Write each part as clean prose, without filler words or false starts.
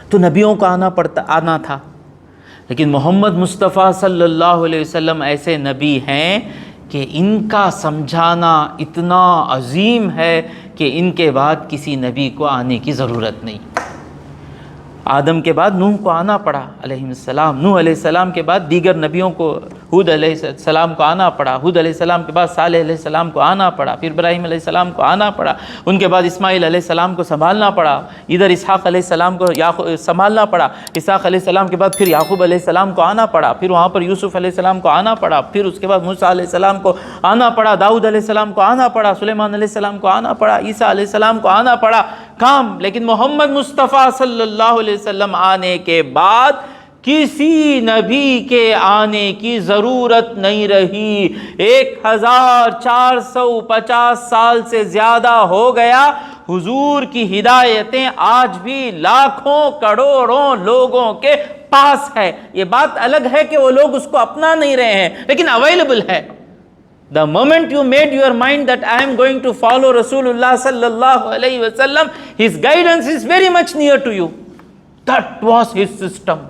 تو نبیوں کا آنا تھا، لیکن محمد مصطفیٰ صلی اللہ علیہ وسلم ایسے نبی ہیں کہ ان کا سمجھانا اتنا عظیم ہے کہ ان کے بعد کسی نبی کو آنے کی ضرورت نہیں۔ آدم کے بعد نوح کو آنا پڑا علیہ السلام، نوح علیہ السلام کے بعد دیگر نبیوں کو، ہود علیہ السلام کو آنا پڑا، ہود علیہ السلام کے بعد صالح علیہ السلام کو آنا پڑا، پھر ابراہیم علیہ السلام کو آنا پڑا، ان کے بعد اسماعیل علیہ السلام کو سنبھالنا پڑا، ادھر اسحاق علیہ السلام کو سنبھالنا پڑا، اسحاق علیہ السلام کے بعد پھر یعقوب علیہ السلام کو آنا پڑا، پھر وہاں پر یوسف علیہ السلام کو آنا پڑا، پھر اس کے بعد موسیٰ علیہ السلام کو آنا پڑا، داؤد علیہ السلام کو آنا پڑا، سلیمان علیہ السلام کو آنا پڑا، عیسیٰ علیہ السلام کو آنا پڑا کام۔ لیکن محمد مصطفیٰ صلی اللہ علیہ وسلم آنے کے بعد کسی نبی کے آنے کی ضرورت نہیں رہی۔ 1450 سال سے زیادہ ہو گیا، حضور کی ہدایتیں آج بھی لاکھوں کروڑوں لوگوں کے پاس ہے۔ یہ بات الگ ہے کہ وہ لوگ اس کو اپنا نہیں رہے ہیں، لیکن اویلیبل ہے۔ The moment you made your mind that I am going to follow Rasulullah sallallahu alayhi wa sallam, his guidance is very much near to you. That was his system.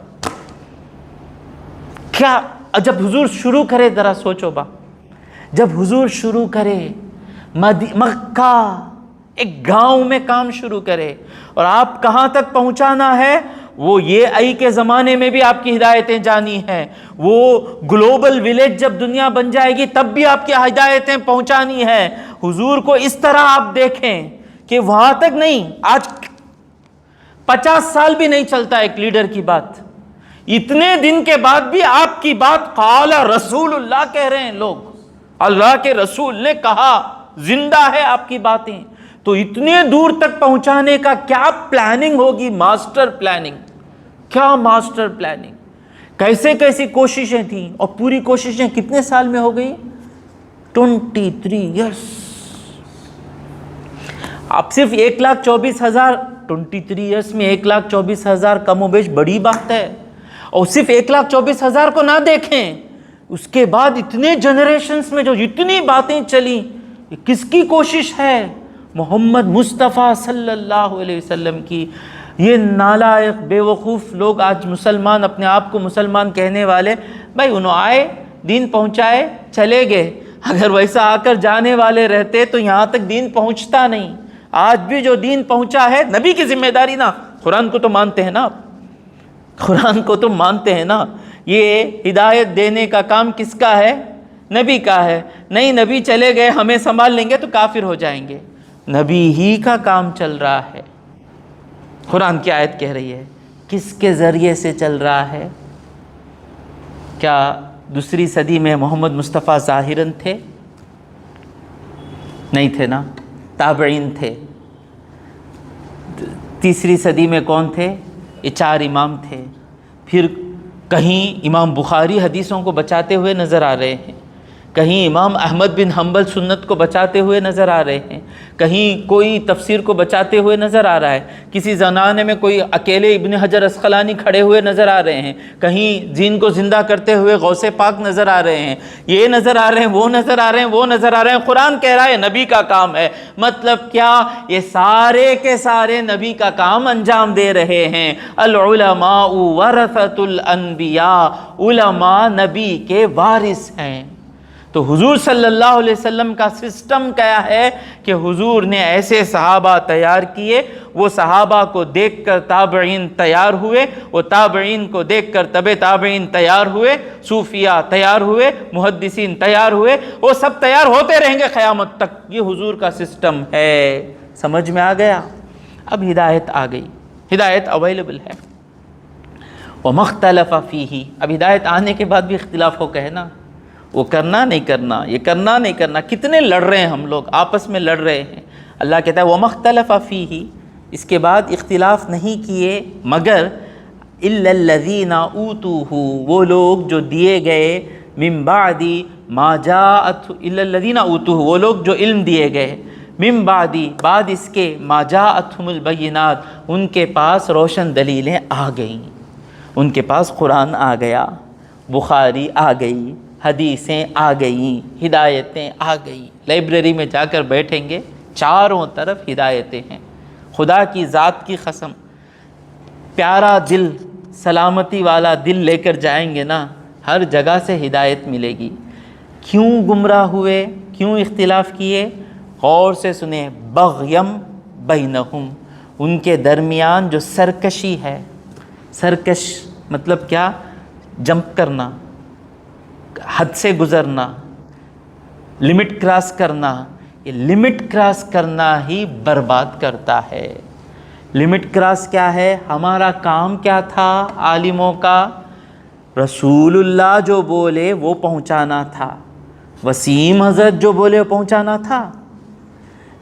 کیا جب حضور شروع کرے، ذرا سوچو با، جب حضور شروع کرے مکہ ایک گاؤں میں کام شروع کرے، اور آپ کہاں تک پہنچانا ہے، وہ یہ آئی کے زمانے میں بھی آپ کی ہدایتیں جانی ہیں، وہ گلوبل ولیج جب دنیا بن جائے گی تب بھی آپ کی ہدایتیں پہنچانی ہیں۔ حضور کو اس طرح آپ دیکھیں کہ وہاں تک نہیں، آج 50 سال بھی نہیں چلتا ایک لیڈر کی بات، اتنے دن کے بعد بھی آپ کی بات قال رسول اللہ کہہ رہے ہیں لوگ، اللہ کے رسول نے کہا، زندہ ہے آپ کی باتیں۔ تو اتنے دور تک پہنچانے کا کیا پلاننگ ہوگی، ماسٹر پلاننگ، کیا ماسٹر پلاننگ، کیسے کیسی کوششیں تھیں، اور پوری کوششیں کتنے سال میں ہو گئی؟ 23 ایئرس۔ آپ صرف 1,24,000 23 ایئرس میں 1,24,000 کم و بیش بڑی بات ہے، اور صرف 1,24,000 کو نہ دیکھیں، اس کے بعد اتنے جنریشنز میں جو اتنی باتیں چلیں، یہ کس کی کوشش ہے؟ محمد مصطفیٰ صلی اللہ علیہ وسلم کی۔ یہ نالائق بے وقوف لوگ آج مسلمان، اپنے آپ کو مسلمان کہنے والے، بھائی انہوں آئے، دین پہنچائے، چلے گئے، اگر ویسا آ کر جانے والے رہتے تو یہاں تک دین پہنچتا نہیں۔ آج بھی جو دین پہنچا ہے نبی کی ذمہ داری نا، قرآن کو تو مانتے ہیں نا آپ، قرآن کو تو مانتے ہیں نا، یہ ہدایت دینے کا کام کس کا ہے؟ نبی کا ہے۔ نہیں نبی چلے گئے ہمیں سنبھال لیں گے تو کافر ہو جائیں گے، نبی ہی کا کام چل رہا ہے۔ قرآن کی آیت کہہ رہی ہے کس کے ذریعے سے چل رہا ہے؟ کیا دوسری صدی میں محمد مصطفیٰ ظاہراً تھے؟ نہیں تھے نا، تابعین تھے۔ تیسری صدی میں کون تھے؟ یہ 4 امام تھے۔ پھر کہیں امام بخاری حدیثوں کو بچاتے ہوئے نظر آ رہے ہیں، کہیں امام احمد بن حنبل سنت کو بچاتے ہوئے نظر آ رہے ہیں، کہیں کوئی تفسیر کو بچاتے ہوئے نظر آ رہا ہے، کسی زمانے میں کوئی اکیلے ابن حجر اسقلانی کھڑے ہوئے نظر آ رہے ہیں، کہیں جن کو زندہ کرتے ہوئے غوث پاک نظر آ رہے ہیں، یہ نظر آ رہے ہیں، وہ نظر آ رہے ہیں، وہ نظر آ رہے ہیں۔ قرآن کہہ رہا ہے نبی کا کام ہے، مطلب کیا؟ یہ سارے کے سارے نبی کا کام انجام دے رہے ہیں۔ العلماء ورثۃ الانبیاء، علماء نبی کے وارث ہیں۔ تو حضور صلی اللہ علیہ وسلم کا سسٹم کیا ہے کہ حضور نے ایسے صحابہ تیار کیے، وہ صحابہ کو دیکھ کر تابعین تیار ہوئے، وہ تابعین کو دیکھ کر تبع تابعین تیار ہوئے، صوفیاء تیار ہوئے، محدثین تیار ہوئے، وہ سب تیار ہوتے رہیں گے قیامت تک۔ یہ حضور کا سسٹم ہے۔ سمجھ میں آ گیا؟ اب ہدایت آ گئی، ہدایت اویلیبل ہے۔ وَمَا اخْتَلَفَ فِيهِ، اب ہدایت آنے کے بعد بھی اختلاف ہو کہ ہے نا، وہ کرنا نہیں کرنا، یہ کرنا نہیں کرنا، کتنے لڑ رہے ہیں ہم لوگ، آپس میں لڑ رہے ہیں۔ اللہ کہتا ہے وَمَا اخْتَلَفَ فِيهِ، اس کے بعد اختلاف نہیں کیے مگر إِلَّا الَّذِينَ أُوتُوهُ، وہ لوگ جو دیے گئے، مِن بَعْدِ مَا جَاءَتْ إِلَّا الَّذِينَ أُوتُوهُ، وہ لوگ جو علم دیے گئے، مِن بَعْدِ بعد اس کے، مَا جَاءَتْهُمُ الْبَيِّنَاتُ، ان کے پاس روشن دلیلیں آ گئیں، ان کے پاس قرآن آ گیا، بخاری آ گئی، حدیثیں آ گئیں، ہدایتیں آ گئیں۔ لائبریری میں جا کر بیٹھیں گے، چاروں طرف ہدایتیں ہیں۔ خدا کی ذات کی قسم، پیارا دل، سلامتی والا دل لے کر جائیں گے نا، ہر جگہ سے ہدایت ملے گی۔ کیوں گمراہ ہوئے، کیوں اختلاف کیے؟ غور سے سنیں، بغیم بینہم، ان کے درمیان جو سرکشی ہے، سرکش مطلب کیا؟ جمپ کرنا، حد سے گزرنا، لمٹ کراس کرنا۔ یہ لمٹ کراس کرنا ہی برباد کرتا ہے۔ لمٹ کراس کیا ہے؟ ہمارا کام کیا تھا عالموں کا؟ رسول اللہ جو بولے وہ پہنچانا تھا، وسیم حضرت جو بولے وہ پہنچانا تھا۔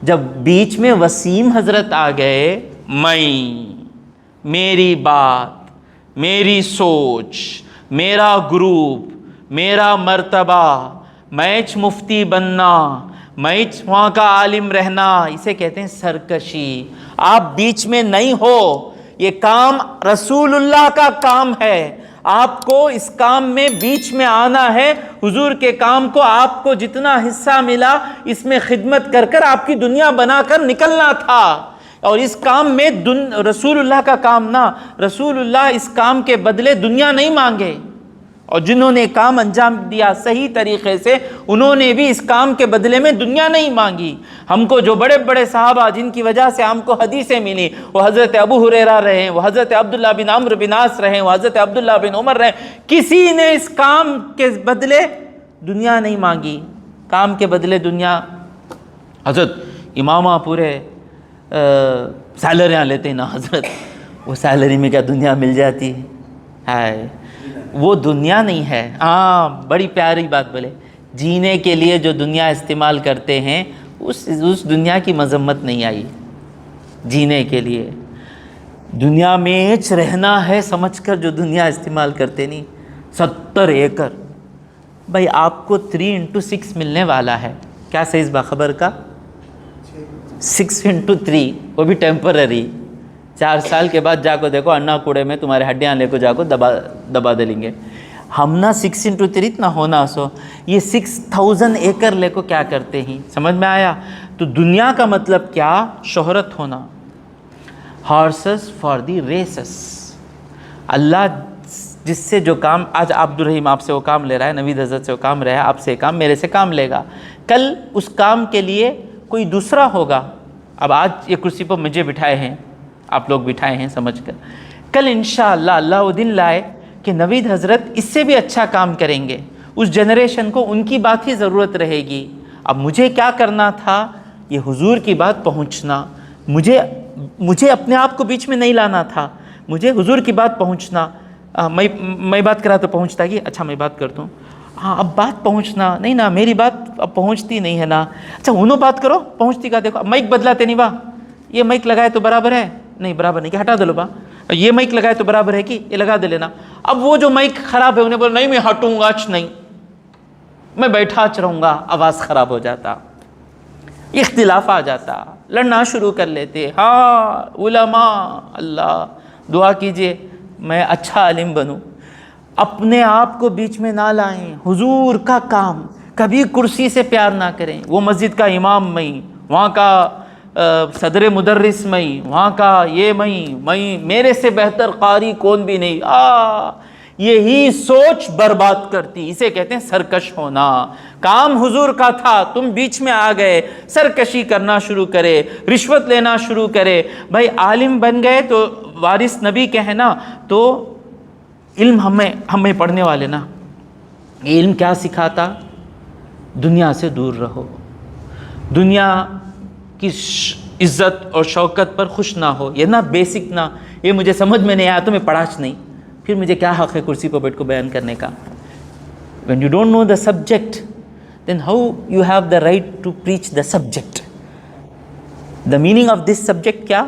جب بیچ میں وسیم حضرت آ گئے، میری بات، میری سوچ، میرا گروپ، میرا مرتبہ، میچ مفتی بننا، میچ وہاں کا عالم رہنا، اسے کہتے ہیں سرکشی۔ آپ بیچ میں نہیں ہو، یہ کام رسول اللہ کا کام ہے، آپ کو اس کام میں بیچ میں آنا ہے۔ حضور کے کام کو آپ کو جتنا حصہ ملا اس میں خدمت کر کر آپ کی دنیا بنا کر نکلنا تھا۔ اور اس کام میں رسول اللہ کا کام نہ، رسول اللہ اس کام کے بدلے دنیا نہیں مانگے، اور جنہوں نے کام انجام دیا صحیح طریقے سے انہوں نے بھی اس کام کے بدلے میں دنیا نہیں مانگی۔ ہم کو جو بڑے بڑے صحابہ جن کی وجہ سے ہم کو حدیثیں ملی، وہ حضرت ابو ہریرہ رہے، وہ حضرت عبداللہ بن عمرو بن عاص رہے، وہ حضرت عبداللہ بن عمر رہے، کسی نے اس کام کے بدلے دنیا نہیں مانگی۔ کام کے بدلے دنیا، حضرت امامہ پورے سیلریاں لیتے نا حضرت، وہ سیلری میں کیا دنیا مل جاتی ہے؟ وہ دنیا نہیں ہے۔ ہاں بڑی پیاری بات بولے، جینے کے لیے جو دنیا استعمال کرتے ہیں اس دنیا کی مذمت نہیں آئی۔ جینے کے لیے دنیا میں رہنا ہے سمجھ کر جو دنیا استعمال کرتے نہیں۔ 70 ایکڑ بھائی آپ کو 3x6 ملنے والا ہے، کیا سائز باخبر کا؟ 6x3، وہ بھی ٹیمپرری۔ 4 سال کے بعد جا کو دیکھو انا کوڑے میں تمہارے ہڈیاں لے کو جا کو دبا دے لیں گے۔ ہم نا 6x3 اتنا ہونا سو، یہ 6000 ایکڑ لے کو کیا کرتے ہیں؟ سمجھ میں آیا؟ تو دنیا کا مطلب کیا؟ شہرت ہونا۔ Horses for the races. اللہ جس سے جو کام آج عبد الرحیم آپ سے وہ کام لے رہا ہے، نوید حضرت سے وہ کام رہا ہے، آپ سے کام، میرے سے کام لے گا، کل اس کام کے لیے کوئی دوسرا ہوگا۔ اب آج یہ کرسی پر مجھے بٹھائے ہیں، آپ لوگ بٹھائے ہیں سمجھ کر، کل انشاءاللہ اللہ وہ دن لائے کہ نوید حضرت اس سے بھی اچھا کام کریں گے، اس جنریشن کو ان کی بات ہی ضرورت رہے گی۔ اب مجھے کیا کرنا تھا؟ یہ حضور کی بات پہنچنا، مجھے اپنے آپ کو بیچ میں نہیں لانا تھا، مجھے حضور کی بات پہنچنا۔ میں بات کرا تو پہنچتا کہ اچھا میں بات کرتا ہوں، ہاں اب بات پہنچنا نہیں نا، میری بات اب پہنچتی نہیں ہے نا، اچھا انہوں بات کرو پہنچتی کا، دیکھو مائک بدلاتے نہیں با، یہ مائک لگائے تو برابر ہے نہیں، برابر نہیں کہ ہٹا دے لو با، یہ مائک لگائے تو برابر ہے کہ یہ لگا دے لینا۔ اب وہ جو مائک خراب ہے انہیں بولے نہیں میں ہٹوں گا، نہیں میں بیٹھا رہوں گا، آواز خراب ہو جاتا، اختلاف آ جاتا، لڑنا شروع کر لیتے۔ ہاں علماء، اللہ دعا کیجئے میں اچھا عالم بنوں، اپنے آپ کو بیچ میں نہ لائیں، حضور کا کام، کبھی کرسی سے پیار نہ کریں۔ وہ مسجد کا امام میں، وہاں کا صدر مدرس میں، وہاں کا یہ میں میرے سے بہتر قاری کون بھی نہیں، یہی سوچ برباد کرتی، اسے کہتے ہیں سرکش ہونا۔ کام حضور کا تھا، تم بیچ میں آ گئے، سرکشی کرنا شروع کرے، رشوت لینا شروع کرے۔ بھائی عالم بن گئے تو وارث نبی کے ہیں نا، تو علم ہمیں پڑھنے والے نا، یہ علم کیا سکھاتا؟ دنیا سے دور رہو، دنیا کی عزت اور شوکت پر خوش نہ ہو، یہ نا بیسک نا، یہ مجھے سمجھ میں نہیں آیا تو میں پڑھاش نہیں، پھر مجھے کیا حق ہے کرسی پر بیٹھ کو بیان کرنے کا؟ When you don't know the subject, then how you have the right to preach the subject? The meaning of this subject کیا؟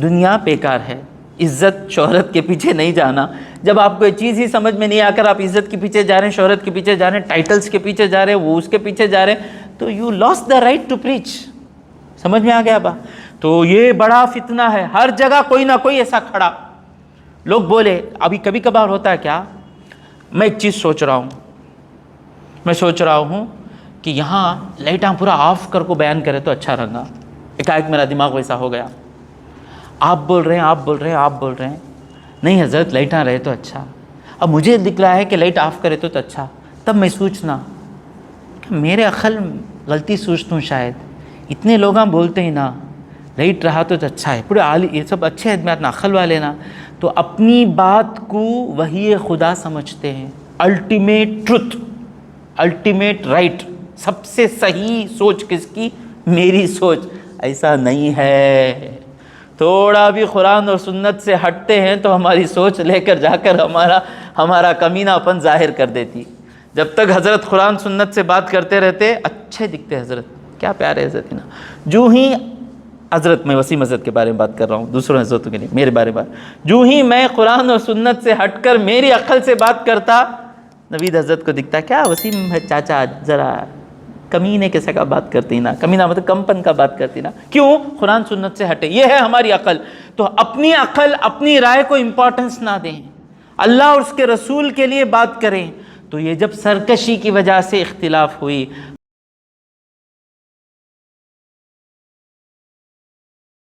دنیا بیکار ہے، عزت شہرت کے پیچھے نہیں جانا۔ جب آپ کو یہ چیز ہی سمجھ میں نہیں آ کر آپ عزت کے پیچھے جا رہے ہیں، شہرت کے پیچھے جا رہے ہیں، ٹائٹلز کے پیچھے جا رہے ہیں، وہ اس کے پیچھے جا رہے ہیں، تو you lost the right to preach۔ سمجھ میں آ گیا با؟ تو یہ بڑا فتنہ ہے، ہر جگہ کوئی نہ کوئی ایسا کھڑا۔ لوگ بولے، ابھی کبھی کبھار ہوتا ہے کیا، میں ایک چیز سوچ رہا ہوں کہ یہاں لائٹاں پورا آف کر کو بیان کرے تو اچھا رہا، ایک میرا دماغ ویسا ہو گیا، آپ بول رہے ہیں نہیں حضرت لائٹ نہ رہے تو اچھا، اب مجھے دکھ رہا ہے کہ لائٹ آف کرے تو اچھا، تب میں سوچنا کہ میرے عقل غلطی سوچتا ہوں شاید، اتنے لوگ بولتے ہیں نا لائٹ رہا تو اچھا ہے، پورے یہ سب اچھے آدمی نا عقل والے نا، تو اپنی بات کو وحی خدا سمجھتے ہیں، الٹیمیٹ ٹروتھ، الٹیمیٹ رائٹ، سب سے صحیح سوچ کس کی؟ میری سوچ۔ ایسا نہیں ہے، تھوڑا بھی قرآن اور سنت سے ہٹتے ہیں تو ہماری سوچ لے کر جا کر ہمارا کمینہ اپن ظاہر کر دیتی۔ جب تک حضرت قرآن سنت سے بات کرتے رہتے اچھے دکھتے حضرت، کیا پیارے حضرت نا، جو ہی حضرت، میں وسیم حضرت کے بارے میں بات کر رہا ہوں، دوسروں حضرتوں کے لیے، میرے بارے میں، جو ہی میں قرآن اور سنت سے ہٹ کر میری عقل سے بات کرتا، نوید حضرت کو دکھتا کیا وسیم چاچا ذرا کمینے کیسے کا بات کرتی نا، کمینہ مطلب کمپن کا بات کرتی نا، کیوں؟ قرآن سنت سے ہٹے۔ یہ ہے ہماری عقل۔ تو اپنی عقل، اپنی رائے کو امپورٹنس نہ دیں، اللہ اور اس کے رسول کے لیے بات کریں۔ تو یہ جب سرکشی کی وجہ سے اختلاف ہوئی